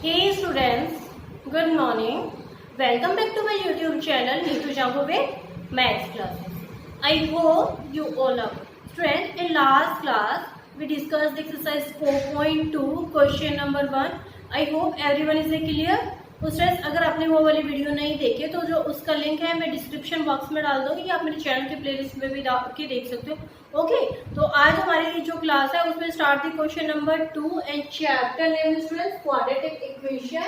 Hey students, good morning. Welcome back to my YouTube channel Neetu Jangove Maths Classes. I hope you all are. Students, in last class we discussed exercise 4.2 question number 1. I hope everyone is clear. तो students अगर आपने वो वाली video नहीं देखी तो जो उसका लिंक है मैं डिस्क्रिप्शन बॉक्स में डाल दूंगी या आप मेरे चैनल के प्लेलिस्ट में भी डाल के देख सकते हो। ओके, तो आज हमारी जो क्लास है उसमें start the question number 2 and chapter name students quadratic equation.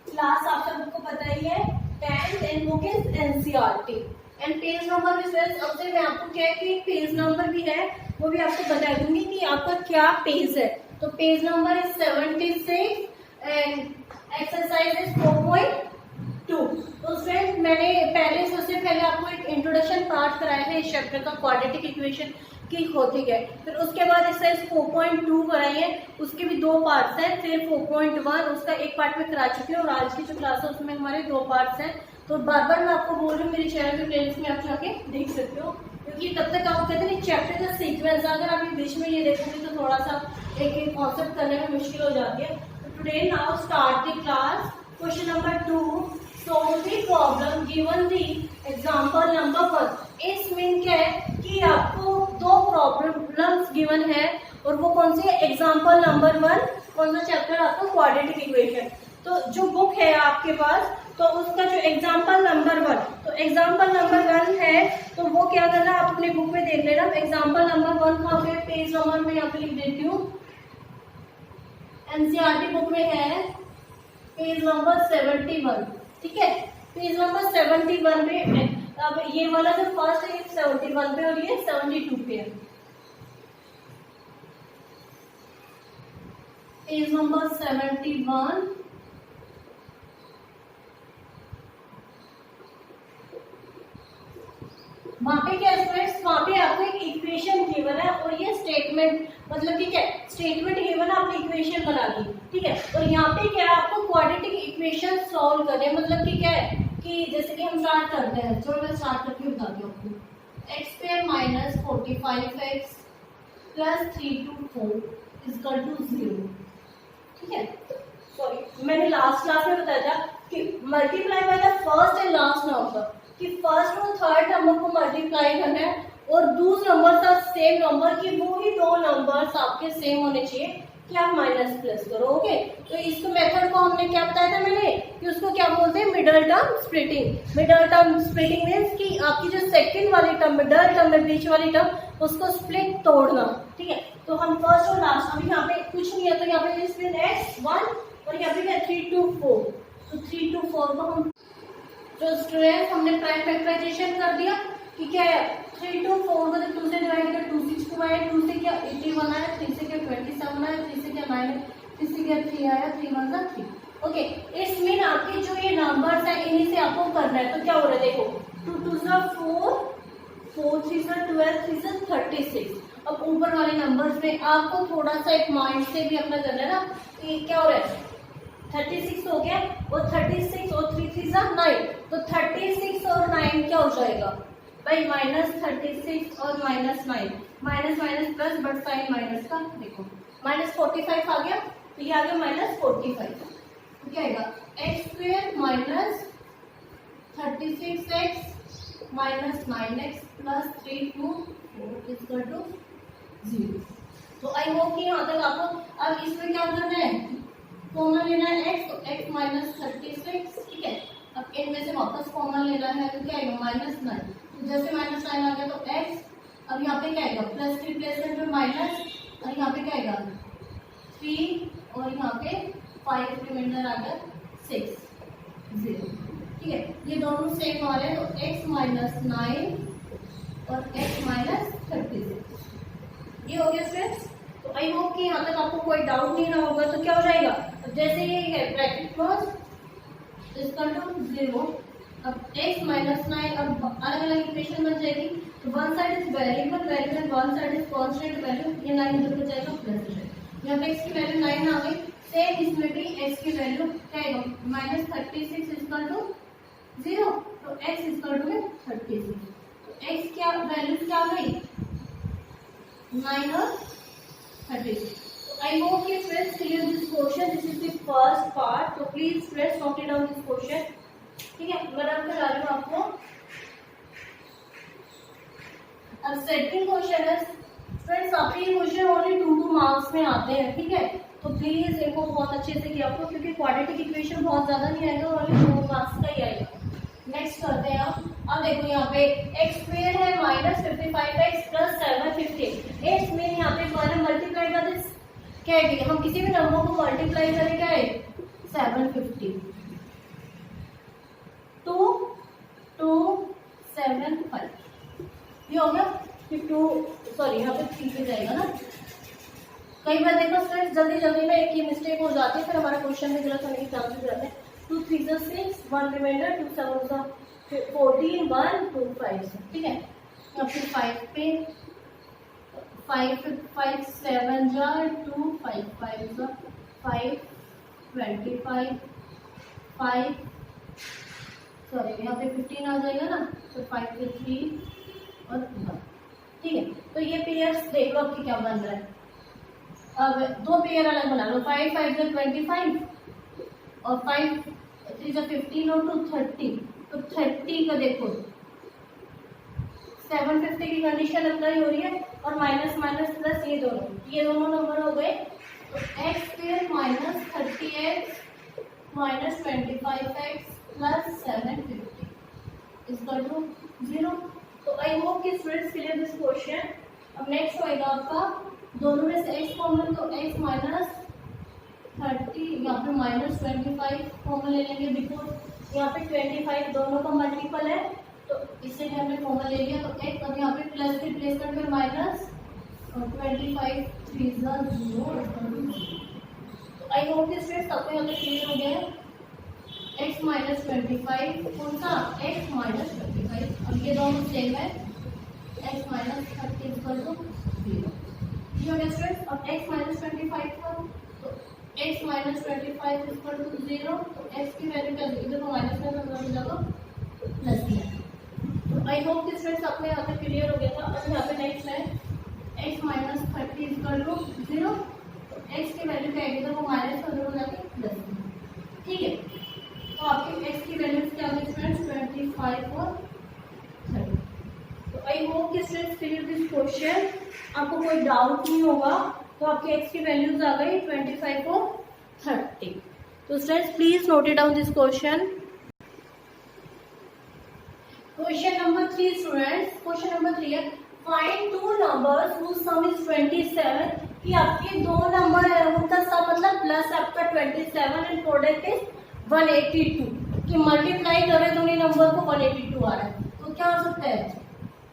Class आप सबको पता ही है 10th and book is NCERT and page number भी स्टूडेंट्स अब से मैं आपको क्या है कि पेज नंबर भी है वो भी आपको बता दूंगी कि आपका क्या पेज है। तो page number is 76 and exercise is 4.2। तो फ्रेंड मैंने सबसे पहले आपको एक इंट्रोडक्शन पार्ट कराया है इस चैप्टर का क्वाड्रेटिक इक्वेशन की होती है, फिर उसके बाद एक्सरसाइज 4.2 कराई है, उसके भी 2 पार्ट्स हैं, फिर 4.1 उसका एक पार्ट में करा चुकी हूँ और आज की जो क्लास है उसमें हमारे 2 पार्ट्स हैं। तो बार बार मैं आपको बोल रही हूँ मेरे चैनल के प्लेलिस्ट में आप जाके देख सकते हो, क्योंकि तब तक आप कहते हैं चैप्टर का सीक्वेंस अगर आप बीच में ये देखोगे तो थोड़ा सा एक कॉन्सेप्ट करने में मुश्किल हो जाती है। Today now start the class. Question number 2. Solve the problem given the example number 1. इसमें क्या है कि आपको 2 प्रॉब्लम्स गिवन है और वो कौन सी है? एग्जाम्पल नंबर 1 कौन सा चैप्टर आपको क्वाड्रेटिक इक्वेशन। तो जो बुक है आपके पास तो उसका जो एग्जाम्पल नंबर 1 तो एग्जाम्पल नंबर 1 है तो वो क्या करना है आप अपने बुक में देख लेना। एग्जाम्पल नंबर 1 कहाँ पे? पेज नंबर में यहाँ पे लिख देती हूँ, एनसीईआरटी बुक में है पेज नंबर 71। ठीक है, पेज नंबर 71 पे अब ये वाला जो फर्स्ट है 71 पे और ये 72 पे है। पेज नंबर 71 वहां पे क्या स्टूडेंट्स वहां पे आपको एक इक्वेशन गिवन है और ये स्टेटमेंट मतलब ठीक है स्टेटमेंट गिवन है आपने इक्वेशन बना ली। ठीक है, और यहाँ पे क्या है आपको क्वाड्रेटिक इक्वेशन सॉल्व करने मतलब कि क्या है कि जैसे कि हम स्टार्ट करते हैं, चलो मैं स्टार्ट करके बताती हूँ आपको। X square minus 45x plus 324 equal to 0। ठीक है, सॉरी मैंने लास्ट क्लास में बताया था कि multiply by the first and last number कि फर्स्ट और थर्ड नंबर को मल्टीप्लाई करना है और दूसरे नंबर का सेम नंबर की वो ही 2 नंबर्स आपके सेम होने चाहिए कि आप माइनस प्लस करो। ओके, तो इस मेथड को हमने क्या बताया था मैंने कि उसको क्या बोलते हैं? Middle term splitting. Middle term splitting means कि आपकी जो सेकंड वाली टर्म मिडल टर्म है बीच वाली टर्म उसको स्प्लिट तोड़ना। ठीक है, तो हम फर्स्ट और लास्ट अभी यहाँ पे कुछ नहीं है तो यहाँ पे स्प्लिट x1 और यहाँ पे 3 to 4 तो 3 to 4 को हम जो स्टूडेंट हमने प्राइम फैक्टराइजेशन कर दिया कि क्या है 3 to 4 को 2 से डिवाइड कर 2 6 को आया 2 से क्या 81 आया 3 से क्या 27 आया 3 से क्या 9 है 3 से क्या 3 आया 3 1 3। ओके, इसमें आपके जो ये नंबर्स है इन्हीं से आपको करना है। तो क्या हो रहा है देखो 2 2 4 4 3 12 3 36। अब ऊपर वाले नंबर्स में आपको थोड़ा सा एक माइंड से भी अपना करना है ना कि क्या हो रहा है 36 हो गया और 36 और 3 3 9 तो 36 और 9 क्या हो जाएगा भाई माइनस 36 और minus 9 minus minus plus but sign minus का देखो माइनस 45 आ गया तो ये आ गया माइनस 45। तो क्या आएगा x square minus 36x minus 9x plus 3 2 4 equal to 0। तो आई होप कि यहाँ तक आपको अब इसमें क्या करना है कॉमन लेना है x तो x माइनस 36। ठीक है, अब इनमें से वापस कॉमन लेना है तो क्या आएगा माइनस 9। तो जैसे माइनस 9 आ गया तो x अब यहाँ पे क्या आएगा प्लस की रिप्लेसमेंट में माइनस और यहाँ पे क्या आएगा 3 और यहाँ पे 5 रिमाइंडर आ गया 6 0। ठीक है, ये दोनों सेम आ रहे हैं तो x माइनस 9 और x माइनस 36 ये हो गया फ्रेंड्स। तो आई होप कि यहाँ तक आपको कोई डाउट नहीं रहा होगा। तो क्या हो जाएगा जैसे ये है ब्रैकेट क्लोज इसका टू 0। अब x माइनस 9 अब अलग अलग इक्वेशन बन जाएगी तो one side is variable value and one side is constant value. ये 9 इधर हो जाएगा प्लस हो जाएगा। यहाँ पे x की वैल्यू 9 आ गई सेम इसमें भी x की वैल्यू क्या आएगा माइनस 36 इक्वल टू 0 तो x इक्वल टू 36। तो x क्या वैल्यू क्या आ गई 9 और 36। I hope you friends clear this question. This is the first part. So please friends note it down this question. ठीक है, मैं रब करा रही हूँ आपको. अब सेकंड क्वेश्चन है फ्रेंड्स, आपके ये क्वेश्चन ओनली 2 मार्क्स में आते हैं. ठीक है, तो प्लीज इनको बहुत अच्छे से किया आपको, क्योंकि क्वाड्रेटिक इक्वेशन बहुत ज्यादा नहीं आएगा, ओनली 2 मार्क्स का ही आएगा. नेक्स्ट करते हैं आप. अब देखो यहाँ पे एक्स स्क्वायर है -55x प्लस 750. एक्स में यहाँ पे मैंने मल्टीप्लाई कर दिस, क्या है हम किसी भी नंबर को मल्टीप्लाई करें, क्या है 750. 2 2 7 5 ये हो गया. फिर 2 सॉरी यहाँ पे 3 पे जाएगा ना. कई बार देखो फ्रेंड्स जल्दी जल्दी में एक ही मिस्टेक हो जाती है, फिर हमारा क्वेश्चन में गलत होने के चांसेस रहते हैं. 2 3 6 1 रिमाइंडर 2 7 14 1 2 5. ठीक है, या फिर 5 पे 5 5 7 जा 2 5 5 जा 5 25 5 सॉरी यहाँ पे 15 आ जाएगा ना, तो 5 से 3 और 1. ठीक है, तो ये पेयर्स देख लो आपकी क्या बन रहा है. अब 2 पेयर अलग बना लो. 5 5 से 25 और 5 3 से 15 और 2 30. तो 30 का देखो 750 की कंडीशन अप्लाई हो रही है, और माइनस माइनस प्लस ये दोनों नंबर हो गए. तो x square minus 30x minus 25x plus 750 equal to 0. तो आई होप कि स्टूडेंट्स क्लियर दिस क्वेश्चन. अब नेक्स्ट होएगा आपका दोनों में से x कॉमन, तो x माइनस 30 यहाँ पे माइनस 25 कॉमन ले लेंगे. बिफोर यहाँ पे 25 दोनों का मल्टीपल है, तो इससे हमने कॉमन ले लिया. तो x अब यहाँ पे प्लस से प्लेस करके माइनस 25 3 0. तो आई होप कि स्टूडेंट्स आपको यहाँ पे क्लियर हो गया है. x माइनस 25 कौन सा x माइनस 25. अब ये दोनों सेम है. x minus 30 equal to 0. ये हो गया स्टूडेंट्स. अब x माइनस 25 था, तो x माइनस 25 इक्वल टू 0. तो x की वैल्यू क्या होगी, देखो माइनस में बदल जाएगा प्लस में. तो आई होप कि स्टूडेंट्स आपको यहाँ पे क्लियर हो गया था. अब यहाँ पे नेक्स्ट है x माइनस 30 इक्वल टू 0. तो x की वैल्यू क्या आएगी, देखो माइनस में बदल जाके प्लस में. ठीक है, तो आपके x की वैल्यूज क्या होगी स्टूडेंट्स 25 और 30. तो आई होप कि स्टूडेंट्स क्लियर दिस क्वेश्चन. आपको कोई डाउट नहीं होगा. तो आपके x की वैल्यूज आ गई 25 और 30. तो students please note it down this question. Question number 3 students. Question number 3 है find 2 numbers whose sum is 27. कि आपके 2 नंबर है उनका सम मतलब प्लस आपका 27 एंड प्रोडक्ट इज 182. कि मल्टीप्लाई करें दोनों नंबर को 182 आ रहा है. तो क्या हो सकता है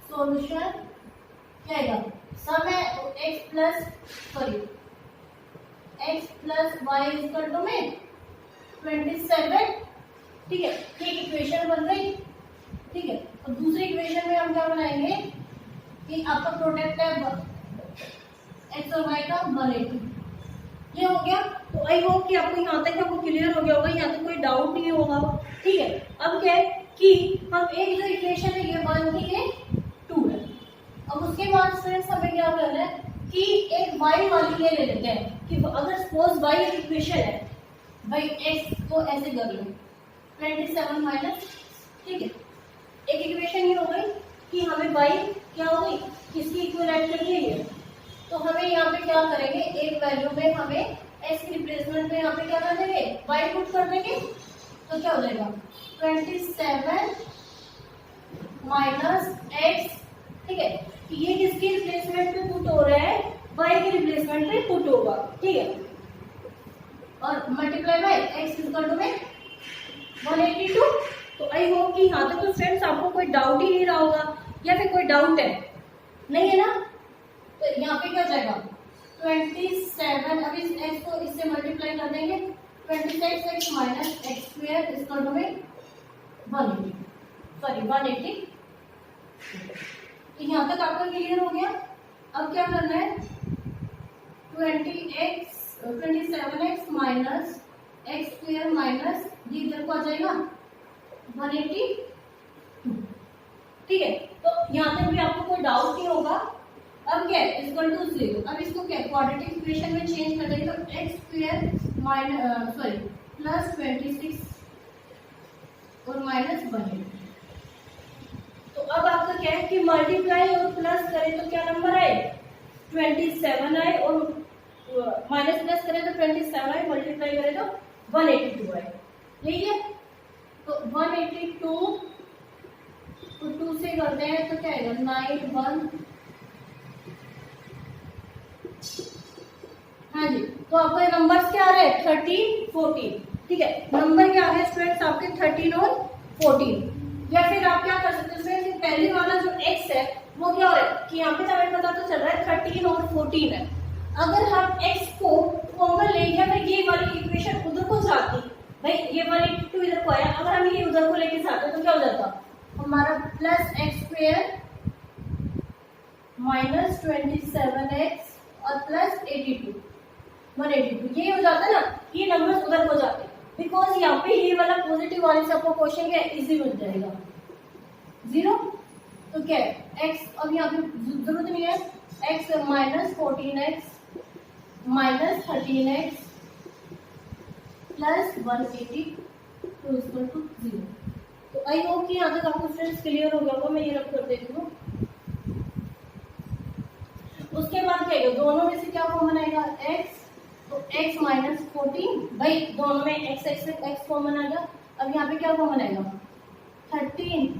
सॉल्यूशन, क्या आएगा सम है x plus y equal to में 27. ठीक है, एक इक्वेशन बन गई. ठीक है, और दूसरी इक्वेशन में हम क्या बनाएंगे कि आपका प्रोडक्ट है x और y का 180. ये हो गया. तो आई होप कि आपको यहाँ तक आपको क्लियर हो गया होगा, यहाँ तक कोई डाउट नहीं होगा. ठीक है, अब क्या है कि हम एक जो इक्वेशन है ये 1 की ये 2 है. अब उसके बाद फ्रेंड्स हमें क्या करना है कि एक y वाली ये ले लेते हैं कि अगर सपोज y एक इक्वेशन है, भाई x को ऐसे कर लो 27 माइनस. ठीक है, एक इक्वेशन ये हो गई कि हमें y क्या हो गई किसकी इक्विवेलेंट लेनी है ये. तो हमें यहाँ पे क्या करेंगे, एक वैल्यू में हमें x की रिप्लेसमेंट में यहाँ पे क्या कर देंगे y पुट कर देंगे. तो क्या हो जाएगा 27 माइनस x. ठीक है, ये किसकी रिप्लेसमेंट पे पुट हो रहा है, y की रिप्लेसमेंट पे पुट होगा. ठीक है, और multiply by x equal to में 182. तो आई होप कि यहाँ तक तो फ्रेंड्स आपको कोई डाउट ही नहीं रहा होगा, या फिर कोई डाउट है नहीं है ना. तो यहाँ पे क्या हो जाएगा 27. अब इस x को इससे मल्टीप्लाई कर देंगे 26x minus x square equal to में 180. यहाँ तक आपका क्लियर हो गया. अब क्या करना है 27x minus x square minus ये इधर को आ जाएगा 180. ठीक है, तो यहाँ तक भी आपको कोई डाउट नहीं होगा. अब क्या है इक्वल टू 0. अब इसको क्या क्वाड्रेटिक इक्वेशन में चेंज कर देंगे तो x square minus sorry plus 26 और माइनस 180। तो अब आपका क्या है कि मल्टीप्लाई और प्लस करें तो क्या नंबर आए 27 आए, और माइनस प्लस करें तो 27 आए, मल्टीप्लाई करें तो 182 आए। यही है। तो 182 तो 2 से करते हैं तो क्या आएगा 91। हाँ जी, तो आपके नंबर्स क्या आ रहे हैं 13 14। ठीक है, नंबर क्या आ गए स्टूडेंट्स आपके 13 और 14। या फिर आप क्या कर सकते हैं स्टूडेंट्स, पहले वाला जो x है वो क्या हो रहा है कि यहाँ पे हमें पता तो चल रहा है 13 और 14 है। अगर हम x को कॉमन ले या फिर ये वाली इक्वेशन उधर को जाती, भाई ये वाली 2 इधर को आया, अगर हम ये उधर को लेके जाते तो क्या हो जाता हमारा plus x square minus 27x और प्लस 82 182, ये हो जाता ना, ये नंबर उधर को जाते बिकॉज यहाँ पे ये वाला पॉजिटिव वाले से आपको क्वेश्चन क्या इजी मिल जाएगा 0। तो क्या है x, अब यहाँ पे जरूरत नहीं है, x minus 14x minus 13x plus 180 to equal to 0। तो आई होप कि यहाँ तक आपको फ्रेंड्स क्लियर हो गया होगा। मैं ये रख कर देती हूँ। उसके बाद क्या है दोनों में से क्या कॉमन आएगा x, तो x माइनस 14, भाई दोनों में x कॉमन आ गया। अब यहाँ पे क्या कॉमन आएगा 13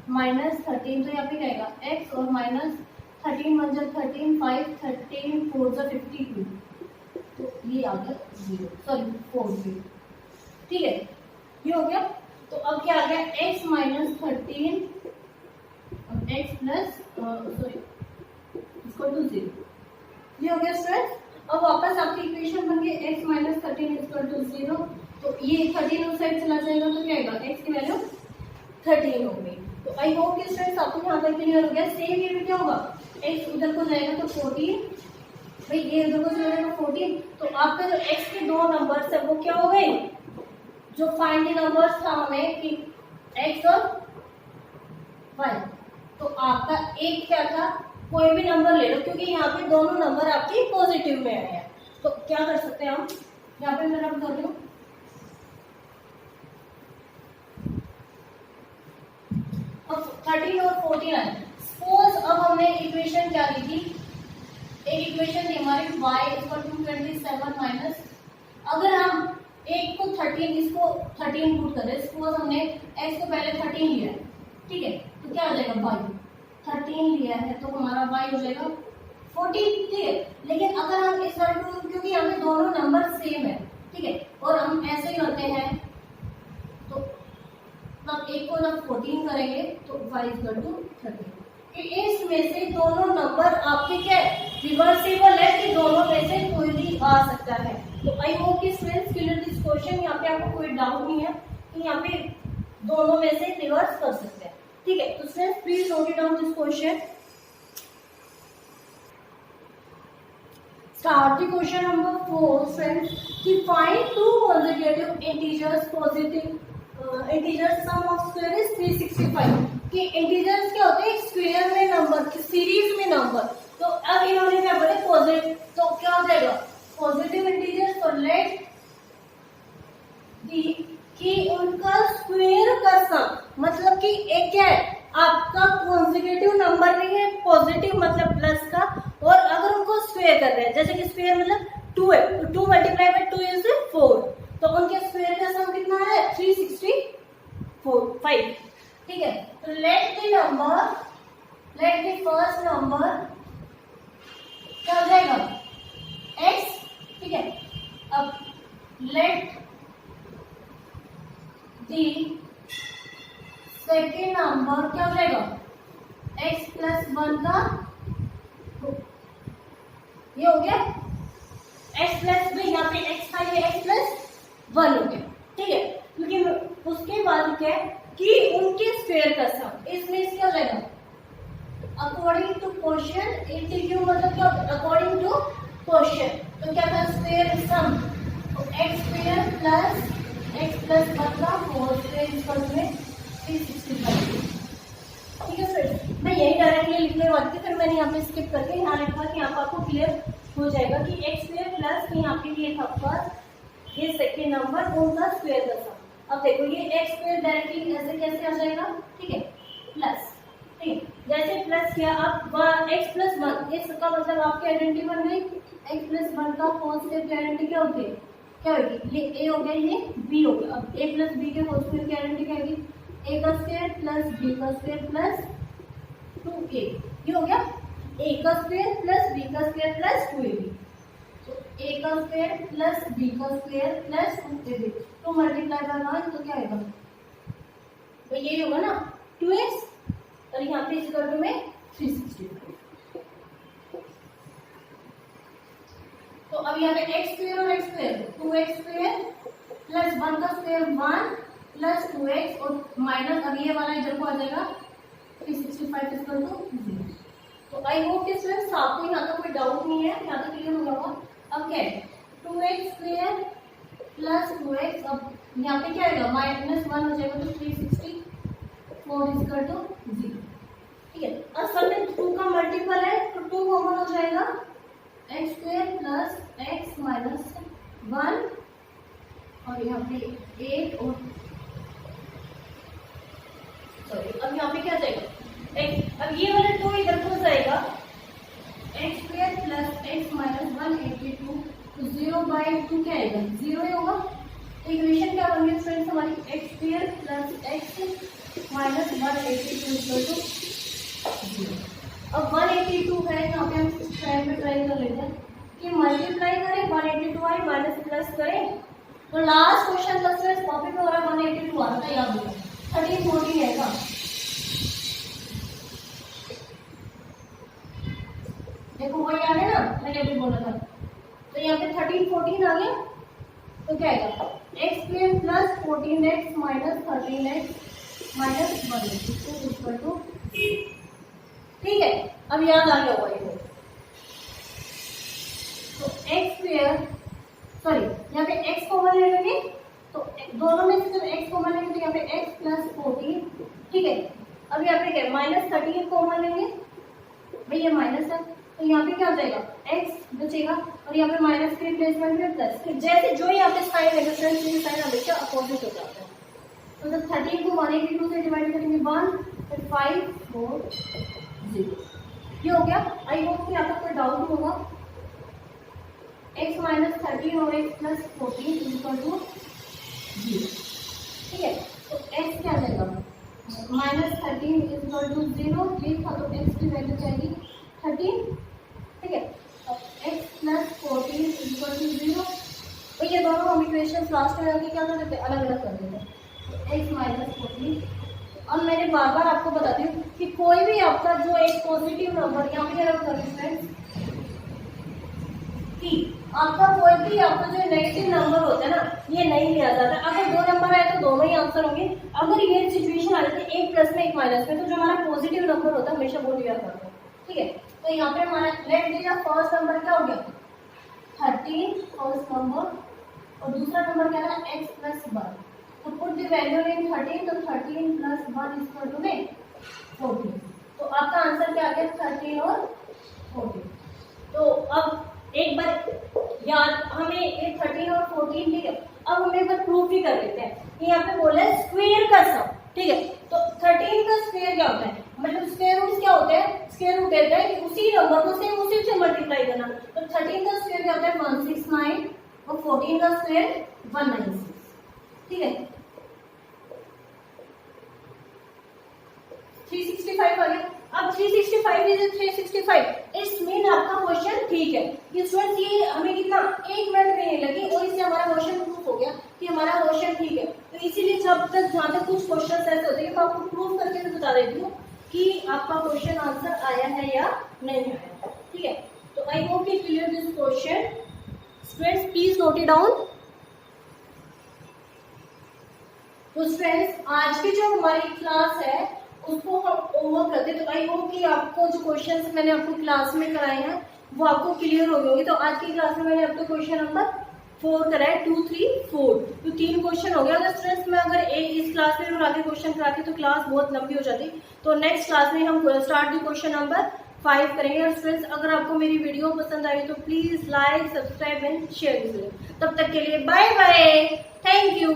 माइनस 13, तो यहाँ पे क्या आएगा x और माइनस 13 1 13 5 13 4 52, तो ये आ गया 0 सॉरी 4। ठीक है, ये हो गया। तो अब क्या आ गया x माइनस 13 और x plus sorry equal to 0। ये हो गया स्टूडेंट। अब वापस आपकी इक्वेशन बन गई x माइनस 13 इक्वल टू 0। तो ये 13 उस साइड चला जाएगा तो क्या आएगा x की वैल्यू 13 हो गई। तो आई होप कि स्टूडेंट्स आपको यहाँ तक क्लियर हो गया। सेम ये भी क्या होगा x उधर को जाएगा तो 14, भाई ये उधर को चला जाएगा 14। तो आपका जो x के दो नंबर्स है वो क्या हो गए, जो फाइंड द नंबर्स था हमें कि x और y, तो आपका एक क्या था कोई भी नंबर ले लो, क्योंकि यहाँ पे दोनों नंबर आपके पॉजिटिव में आए हैं। तो क्या कर सकते हैं हम, यहाँ पे मैं बता रही हूँ अब 13 और 14 आए। सपोज अब हमने इक्वेशन क्या ली थी, एक इक्वेशन थी हमारी y इक्वल टू 27 माइनस, अगर हम एक को 13 इसको 13 पुट करें, सपोज हमने x को पहले 13 लिया है, ठीक है, तो क्या हो जाएगा y 13 लिया है तो हमारा y हो जाएगा 14। ठीक है, लेकिन अगर हम इस वाले को, क्योंकि यहाँ पे दोनों नंबर सेम है, ठीक है, और हम ऐसे ही करते हैं तो हम एक को जब 14 करेंगे तो y इक्वल टू 13। इसमें से दोनों नंबर आपके क्या है रिवर्सिबल है कि दोनों में से कोई भी आ सकता है। तो आई होप कि स्टूडेंट्स क्लियर दिस क्वेश्चन, यहाँ पे आपको कोई डाउट नहीं है कि यहाँ पे दोनों में से रिवर्स कर सकते हैं। ठीक है, तो students please note it down this question. Start the question number 4 friends, कि find two consecutive integers positive integers sum of square is 365। कि integers क्या होते हैं स्क्वायर में नंबर की सीरीज में नंबर, तो अब इन्होंने क्या बोले पॉजिटिव, तो क्या हो जाएगा पॉजिटिव इंटीजर्स। तो लेट दी कि उनका स्क्वायर का सम, मतलब कि एक क्या है आपका कॉन्जिक्यूटिव नंबर नहीं है, पॉजिटिव मतलब प्लस का, और अगर उनको स्क्वायर कर रहे हैं, जैसे कि स्क्वायर मतलब 2 है तो 2 मल्टीप्लाई बाय 2 इज 4, तो उनके स्क्वायर का सम कितना है 365। ठीक है, तो लेट द फर्स्ट नंबर क्या हो जाएगा x। ठीक है, अब लेट द सेकेंड नंबर क्या हो जाएगा x प्लस 1 का, ये हो गया x प्लस में, यहाँ पे x था ये x प्लस 1 हो गया। ठीक है, लेकिन उसके बाद क्या है कि उनके स्क्वायर का सम, इसमें क्या हो जाएगा अकॉर्डिंग टू क्वेश्चन, इंटीग्यू मतलब क्या अकॉर्डिंग टू क्वेश्चन, तो क्या था स्क्वायर सम, तो x square plus x plus 1 का होल स्क्वायर इक्वल में 365। ठीक है फ्रेंड्स, मैं यही डायरेक्टली लिखने वाली थी, फिर मैंने यहाँ पे स्किप करके यहाँ लिखा कि यहाँ पर आपको क्लियर हो जाएगा कि एक्स स्क्वायर प्लस यहाँ पे ये था फर्स्ट, ये सेकेंड नंबर उनका स्क्वायर का सम। अब देखो ये एक्स स्क्वायर डायरेक्टली ऐसे कैसे आ जाएगा, ठीक है, प्लस, ठीक है, जैसे प्लस किया अब एक्स प्लस वन, इसका मतलब आपकी आइडेंटिटी बन गई। एक्स प्लस वन का होल स्क्वायर की आइडेंटिटी क्या होती है, क्या होगी, ये ए हो गया, ये बी हो गया। अब ए प्लस बी के होल स्क्वायर की आइडेंटिटी क्या होगी, ए का स्क्वायर प्लस बी का स्क्वायर प्लस 2a, ये हो गया a का स्क्वायर प्लस b का स्क्वायर प्लस 2ab। तो a का स्क्वायर प्लस b का स्क्वायर प्लस 2ab, तो मल्टीप्लाई बाय 1 तो क्या आएगा, तो ये होगा ना 2x, और यहाँ पे इस टर्म में 365। तो अब यहाँ पे x स्क्वायर और x square 2x square plus 1 का स्क्वायर 1 प्लस 2x और माइनस, अब ये वाला इधर को आ जाएगा 365 इक्वल टू 0। तो आई होप कि स्टूडेंट्स आपको यहाँ तक कोई डाउट नहीं है, यहाँ तक क्लियर हो गया होगा। अब क्या है 2x स्क्वायर प्लस 2x, अब यहाँ पे क्या आएगा माइनस 1 हो जाएगा, तो 364 इक्वल टू 0, ठीक है। असल में 2 का मल्टीपल है तो 2 कॉमन हो जाएगा, x square plus x minus 1 और यहाँ पे 8 और सॉरी, अब यहाँ पे क्या जाएगा x, अब ये वाला 2 इधर को जाएगा, x square plus x minus 182, तो 0/2 क्या आएगा 0 ही होगा। तो इक्वेशन क्या बन गई फ्रेंड्स हमारी, x square plus x minus 182 equal to 0। अब 182 है, यहाँ पे हम स्क्वायर में ट्राई कर लेते हैं कि मल्टीप्लाई करें 182 आए माइनस प्लस करें, तो लास्ट क्वेश्चन का स्ट्रेस कॉपी पे हो रहा है 182 आ रहा था, याद होगा 13 14 है का, देखो वही आ गया ना, मैंने अभी बोला था। तो यहाँ पे 13 14 आ गया, तो क्या आएगा x square plus 14x minus 13x minus 1 equal to, ठीक है। अब याद आ गया होगा ये, तो एक्स स्क्वायर सॉरी यहाँ पे x कॉमन ले लेंगे, तो दोनों में से जब x कॉमन लेंगे तो यहाँ पे x प्लस 14, ठीक है। अब यहाँ पे क्या माइनस 13 कॉमन लेंगे, भाई ये माइनस है तो यहाँ पे क्या हो जाएगा x बचेगा, और यहाँ पे माइनस के रिप्लेसमेंट में प्लस, जैसे जो यहाँ पे साइन है डिफरेंस ये साइन हमेशा अपोजिट हो जाता है। तो जब 13 को 182 से डिवाइड करेंगे 1 फिर 5 4 0, ये हो गया। आई होप कि आपको कोई डाउट नहीं होगा। x माइनस 13 और x प्लस 14 इक्वल टू 0, ठीक है। तो x क्या आ जाएगा माइनस 13 इक्वल टू 0, ये था तो x की वैल्यू क्या आएगी 13, ठीक है। अब x प्लस 14 इक्वल टू 0, तो ये दोनों हम इक्वेशन लास्ट में आके क्या कर देते हैं अलग अलग कर देते हैं, x माइनस 14। और मैंने बार बार आपको बताती हूँ कि कोई भी आपका जो एक पॉजिटिव नंबर यहाँ पे क्या करें फ्रेंड्स कि आपका कोई भी आपका जो नेगेटिव नंबर होता है ना ये नहीं लिया जाता। अगर 2 नंबर आए तो दोनों ही आंसर होंगे, अगर ये सिचुएशन आ जाती है 1 प्लस में 1 माइनस में, तो जो हमारा पॉजिटिव नंबर होता है हमेशा वो लिया करता है, ठीक है। तो यहाँ पे हमारा लेट लीजिए फर्स्ट नंबर क्या हो गया 13 फर्स्ट नंबर, और दूसरा नंबर क्या था x प्लस 1, तो पुट द वैल्यू इन 13, तो 13 प्लस 1 इक्वल टू में 14, तो आपका आंसर क्या आ गया 13 और 14। तो अब एक बार याद हमें ये 13 और 14, ठीक है। अब हम एक बार प्रूफ भी कर लेते हैं, यहाँ पे बोला है स्क्वायर का सम, ठीक है। तो 13 का स्क्वायर क्या होता है, मतलब स्क्वायर रूट क्या होता है, स्क्वायर रूट कहता है कि उसी नंबर को सेम उसी से मल्टीप्लाई करना। तो 13 का स्क्वायर क्या होता है 169 और 14 का स्क्वायर 196, ठीक है। 365 आ गया। अब 365 इज 365, इट्स मीन आपका क्वेश्चन ठीक है। ये स्टूडेंट्स ये हमें कितना 1 मिनट भी नहीं लगी और इससे हमारा क्वेश्चन प्रूफ हो गया कि हमारा क्वेश्चन ठीक है। तो इसीलिए जब तक जहाँ तक कुछ क्वेश्चन ऐसे होते हैं तो आपको प्रूफ करके भी बता देती हूँ कि आपका क्वेश्चन आंसर आया है या नहीं आया, ठीक है। तो I hope you clear this question. Students please note it down. तो स्टूडेंट्स आज की जो हमारी क्लास है उसको हम ओवर करते हैं। तो आई होप कि आपको जो क्वेश्चंस मैंने आपको क्लास में कराए हैं वो आपको क्लियर हो गए होंगे। तो आज की क्लास में मैंने आपको क्वेश्चन नंबर 4 कराया, 2 3 4, तो 3 क्वेश्चन हो गया। अगर स्टूडेंट्स में अगर एक इस क्लास में और आगे क्वेश्चन कराती तो क्लास बहुत लंबी हो जाती। तो नेक्स्ट क्लास में हम स्टार्ट दी क्वेश्चन नंबर 5 करेंगे। और फ्रेंड्स अगर आपको मेरी वीडियो पसंद आई तो please like, subscribe and share. तब तक के लिए बाय बाय, थैंक यू।